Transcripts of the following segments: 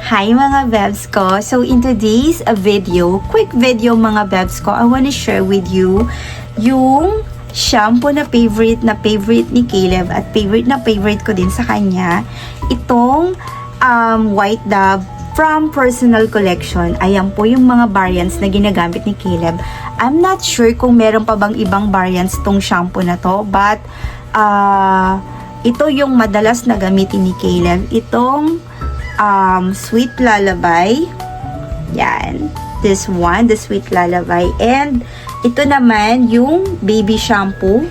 Hi mga Bebs ko! So in today's video, quick video mga Bebs ko, I want to share with you yung shampoo na favorite ni Caleb at favorite ko din sa kanya. Itong White Dove from Personal Collection. Ayan po yung mga variants na ginagamit ni Caleb. I'm not sure kung meron pa bang ibang variants tong shampoo na to, but ito yung madalas na gamitin ni Caleb. Itong Sweet Lullaby. Yan. This one, the Sweet Lullaby. And ito naman yung baby shampoo.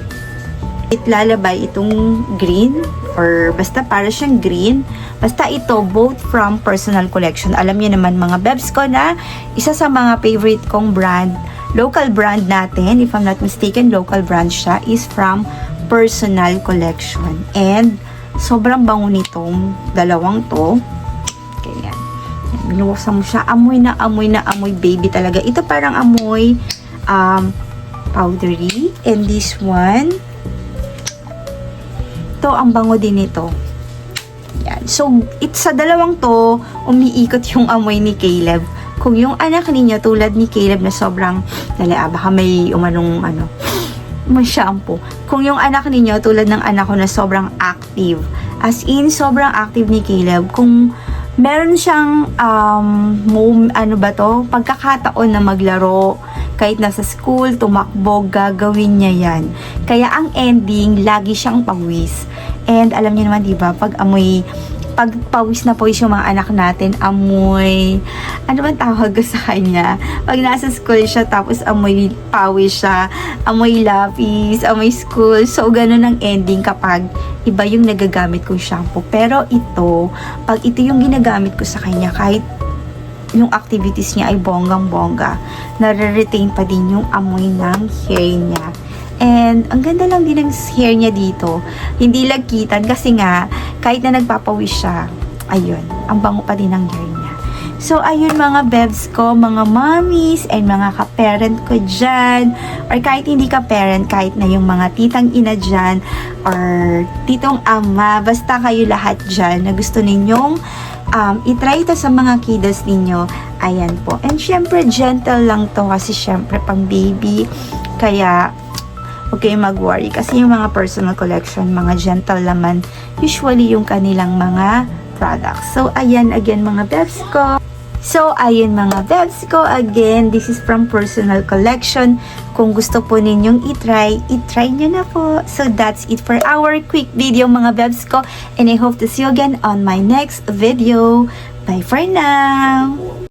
Sweet Lullaby, itong green. Or basta para siyang green. Basta ito, both from Personal Collection. Alam niyo naman mga Bebs ko na isa sa mga favorite kong brand, local brand natin, if I'm not mistaken, local brand siya, is from Personal Collection. And sobrang bango nitong dalawang to. Ganyan. Binuksan mo siya. Amoy na amoy baby talaga. Ito parang amoy powdery. And this one, ito ang bango din nito. Yan. So, sa dalawang to, umiikot yung amoy ni Caleb. Kung yung anak ninyo, tulad ni Caleb na sobrang, baka may umanong may shampoo. Kung yung anak ninyo, tulad ng anak ko na sobrang active, as in, sobrang active ni Caleb, kung meron siyang pagkakataon na maglaro, kahit nasa school, tumakbo, gagawin niya yan. Kaya ang ending, lagi siyang pawis. And alam niyo naman, diba, pag pawis na pawis yung mga anak natin, amoy, ano bang tawag ko sa kanya? Pag nasa school siya, tapos amoy pawis siya, amoy lapis, amoy school. So, ganun ang ending kapag iba yung nagagamit kong shampoo. Pero ito, pag ito yung ginagamit ko sa kanya, kahit yung activities niya ay bonggang-bongga, nare-retain pa din yung amoy ng hair niya. And ang ganda lang din ng hair niya dito. Hindi lagkitan kasi nga, kahit na nagpapawis siya, ayun, ang bango pa din ng hair niya. So, ayun mga Bebs ko, mga mommies, and mga ka-parent ko dyan, or kahit hindi ka-parent, kahit na yung mga titang ina dyan, or titong ama, basta kayo lahat dyan na gusto ninyong itry ito sa mga kiddos ninyo. Ayan po. And syempre, gentle lang to kasi syempre pang baby. Kaya, okay, mag-worry. Kasi yung mga Personal Collection, mga gentle naman, usually yung kanilang mga products. So, ayan, again, mga Bebs ko. So, ayun mga Bebs ko, again, this is from Personal Collection. Kung gusto po ninyong itry nyo na po. So, that's it for our quick video mga Bebs ko. And I hope to see you again on my next video. Bye for now!